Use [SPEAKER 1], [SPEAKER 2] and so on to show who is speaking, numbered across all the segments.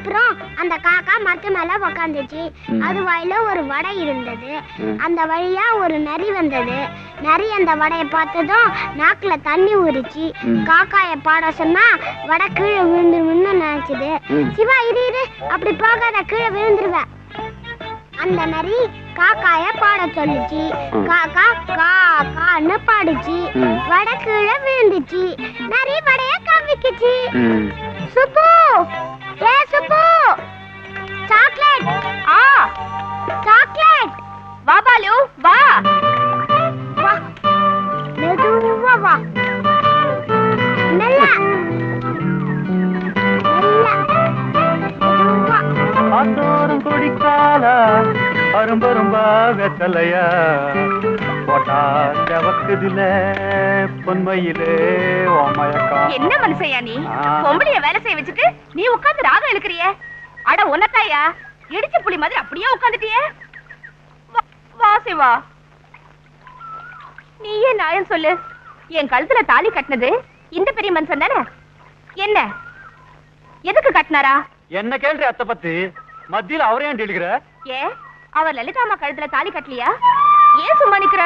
[SPEAKER 1] அப்புறம் அந்த காக்கா மரத்து மேல உக்காந்துச்சு. அது வாயில ஒரு வடை இருந்தது. அந்த வழியா ஒரு நரி வந்தது. நரி அந்த வடையை பார்த்ததும் நாக்குல தண்ணி ஊறிச்சு. காக்காய பாட சொன்னா வடை கீழே விழுந்துருன்னு நினைச்சது. சிவா இரு இரு, அப்படி போகாத, கீழே விழுந்துருவ. அந்த நரி காக்காய பாட சொல்லுச்சு. காக்கா காக்கான்னு பாடுச்சு. வடை கீழே விழுந்துச்சு. நரி வடைய கவிக்குச்சு. சுப்பு, ஏ சுப்பு, சாக்லேட். சாக்லேட்.
[SPEAKER 2] வா பாலு, வா
[SPEAKER 1] வா, மெதுவா வா. மெல்ல மெதுவா.
[SPEAKER 3] ஆத்தோரம் கொடிக்கால அரும்பரும்பா வெத்தலையா போட்டா செவக்குதுல பொன்மையிலே ஓமயக்கா.
[SPEAKER 2] என்ன மனுஷையா நீ? பொம்பளைய வேலை செய்ய வச்சுட்டு நீ உட்கார்ந்து ராகம் இழுக்கிறிய? அட உனத்தாயா, இடிச்ச புலி மாதிரி அப்படியே உட்கார்ந்துட்டியே. வா சிவா, நீயே நியாயம் சொல்லு. என் கழுத்துல தாலி கட்டினது இந்த பெரிய மனுஷன் தானே? என்ன எதுக்கு கட்டினாரா?
[SPEAKER 3] என்ன கேள்வி அத்தை பத்தி மத்தியில அவரே எழுகிற?
[SPEAKER 2] ஏ, அவர் லலிதாமா கழுத்துல தாலி கட்டலையா? ஏன் சும்மா நிக்கிற?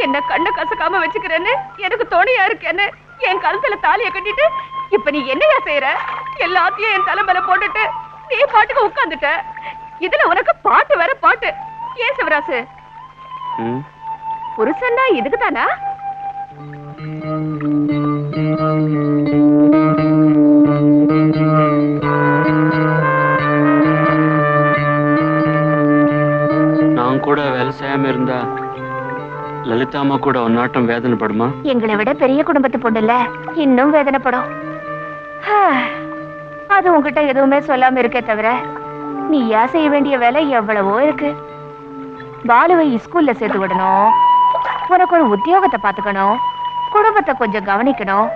[SPEAKER 2] என்ன கண்ண கசக்காம வச்சுக்கிறேன்னு எனக்கு தோணியா இருக்கேன்னு என் கழுத்துல தாலிய கட்டிட்டு இப்ப நீ என்னையா செய்யற? எல்லாத்தையும் என் தலைமையில போட்டுட்டு நீ பாட்டுக்கு உட்கார்ந்துட்ட. இதுல உனக்கு பாட்டு வேற பாட்டு. ஏன் சிவராசு, புருஷன்னா இதுக்குதானா?
[SPEAKER 4] நான் கூட வேலை செய்யாம இருந்தா லலிதாமா கூட ஒன்னாட்டம் வேதனைப்படுமா?
[SPEAKER 2] எங்களை விட பெரிய குடும்பத்து பொண்ணு இல்ல, இன்னும் வேதனைப்படும். அது உங்ககிட்ட எதுவுமே சொல்லாம இருக்கே தவிர நீயா செய்ய வேண்டிய வேலை எவ்வளவோ இருக்கு. பாலுவை ஸ்கூல்ல சேர்த்து விடணும், உனக்கு ஒரு உத்தியோகத்தை பாத்துக்கணும், குடும்பத்தை கொஞ்சம் கவனிக்கணும்.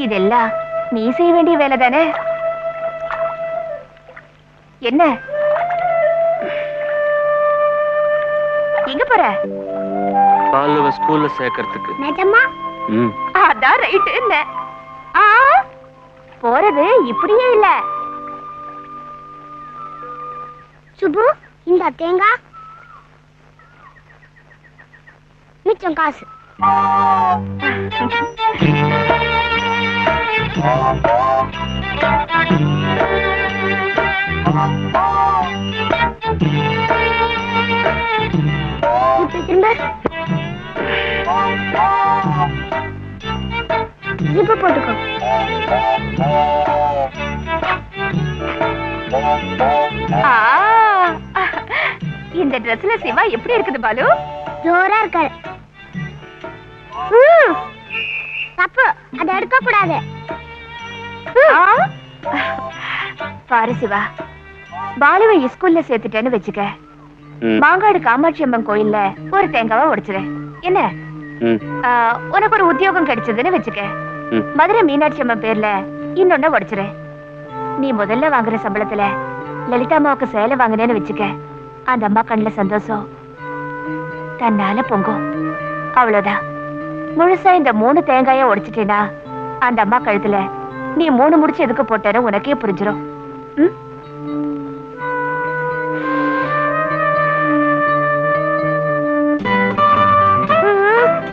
[SPEAKER 2] இதெல்லாம் நீ செய்ய வேண்டிய வேலை தானே? என்ன எங்க போற?
[SPEAKER 4] பாலுவ ஸ்கூல்ல சேர்க்கறதுக்கு.
[SPEAKER 1] நிஜமா?
[SPEAKER 2] அதான் ரைட். என்ன போறது இப்படியே இல்ல.
[SPEAKER 1] சுப்பு, இந்த தேங்காய் மிச்சம் காசு. இப்ப திரும்ப ஜிப்பு போட்டுக்கோ.
[SPEAKER 2] இந்த ட்ரெஸ்ல சிவா எப்படி இருக்குது பாலு?
[SPEAKER 1] ஜோரா இருக்காரு. தப்பு, அதை எடுக்க கூடாது.
[SPEAKER 2] பாரு சிவா, பாலுவை ஸ்கூல்ல சேர்த்துட்டேன்னு வச்சுக்க, மாங்காடு காமாட்சி அம்மன் கோயில்ல ஒரு தேங்காவை உடைச்சிரு. என்ன உனக்கு ஒரு உத்தியோகம் கிடைச்சதுன்னு வச்சுக்க, மதுரை மீனாட்சி அம்மன் பேர்ல இன்னொன்னு உடைச்சிரு. நீ முதல்ல வாங்குற சம்பளத்துல லலிதா அம்மாவுக்கு சேலை வாங்கினேன்னு வச்சுக்க, அந்த அம்மா கண்ணுல சந்தோஷம் தன்னால பொங்கும். அவ்வளவுதான். முழுசா இந்த 3 தேங்காய உடைச்சிட்டேனா அந்த அம்மா கழுத்துல நீ 3 முடிச்சு எதுக்கு போட்டேன்னு உனக்கே புரிஞ்சிடும்.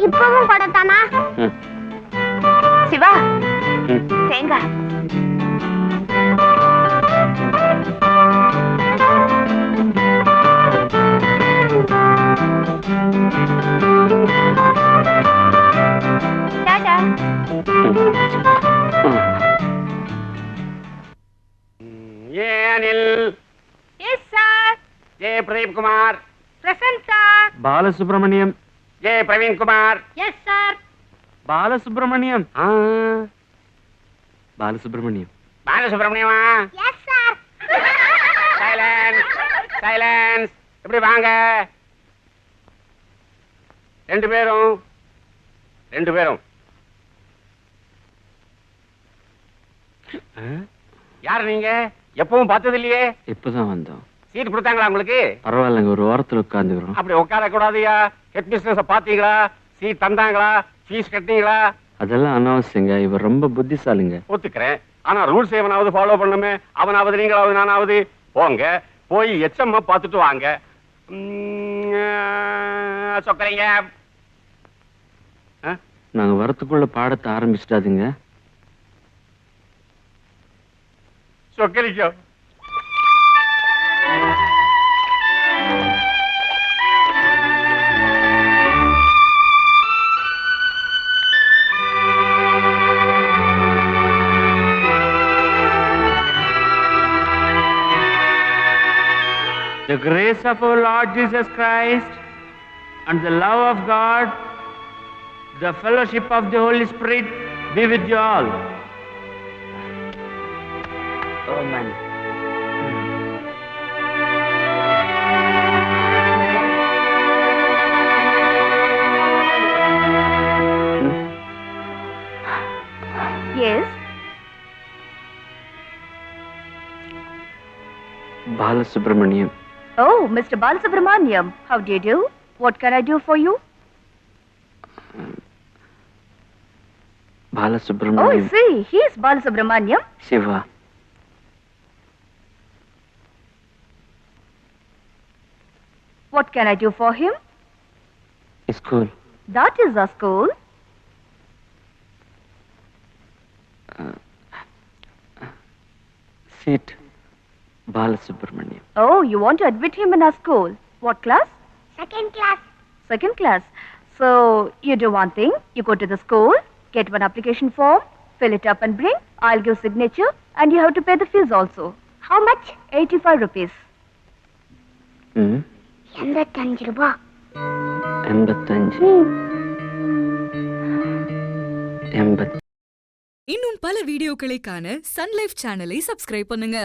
[SPEAKER 1] இப்பவும் படத்தானா?
[SPEAKER 2] சிவா, தேங்காய்
[SPEAKER 5] प्रदीप कुमार
[SPEAKER 2] present sir.
[SPEAKER 4] बालसुब्रमण्यम.
[SPEAKER 5] ये Praveen Kumar.
[SPEAKER 2] Yes sir.
[SPEAKER 4] Balasubrahmanyam. Balasubrahmanyam.
[SPEAKER 5] Balasubrahmanyam.
[SPEAKER 1] Yes sir.
[SPEAKER 5] Silence. Silence. இப்படி வாங்க. ரெண்டு பேரும் யார் நீங்க? எப்பவும் பார்த்தது இல்லையே.
[SPEAKER 4] இப்பதான் வந்தோம்.
[SPEAKER 5] சீட் கொடுத்தாங்களா உங்களுக்கு?
[SPEAKER 4] பரவாயில்லைங்க, ஒரு வாரத்துல உட்கார்ந்துக்கிறோம்.
[SPEAKER 5] அப்படி உட்கார கூடாதுயா. ஹெட் மிஸ்ட்ரஸ பாத்தீங்களா? சீட் தந்தாங்களா? ஃபீஸ் கட்டினீங்களா?
[SPEAKER 4] அதெல்லாம் அனாவசியங்க. இவர் ரொம்ப புத்திசாலிங்க.
[SPEAKER 5] ஒத்துக்கிறேன். ஆனா ரூல்ஸ் எவனாவது ஃபாலோ பண்ணுமே. அவனாவது நீங்களாவது நானாவது போங்க, போய் எச்சம்மா பார்த்துட்டு வாங்க. சொக்கறீங்க.
[SPEAKER 4] நாங்க வரத்துக்குள்ள பாடத்தை ஆரம்பிச்சிட்டாதுங்க.
[SPEAKER 5] சொக்கரிக்கோ.
[SPEAKER 4] The grace of our Lord Jesus Christ and the love of God, the fellowship of the Holy Spirit be with you all. Amen.
[SPEAKER 2] Yes.
[SPEAKER 4] Balasubramaniam.
[SPEAKER 2] Oh, Mr. Balasubramaniam, how do you do? What can I do for you? Oh,
[SPEAKER 4] Balasubramaniam.
[SPEAKER 2] see, he is Balasubramaniam.
[SPEAKER 4] Shiva.
[SPEAKER 2] What can I do for him?
[SPEAKER 4] School.
[SPEAKER 2] That is our school.
[SPEAKER 4] Seat. Balasubramaniam.
[SPEAKER 2] Oh, you want to admit him in our school. What class?
[SPEAKER 1] Second class.
[SPEAKER 2] Second class. So, you do one thing. You go to the school, get one application form, fill it up and bring. I'll give signature and you have to pay the fees also.
[SPEAKER 1] How much?
[SPEAKER 2] 85 rupees.
[SPEAKER 1] 85 ரூபா.
[SPEAKER 4] 85. 80.
[SPEAKER 6] இன்னும் பல வீடியோக்களை காண Sun life சேனலை subscribe பண்ணுங்க.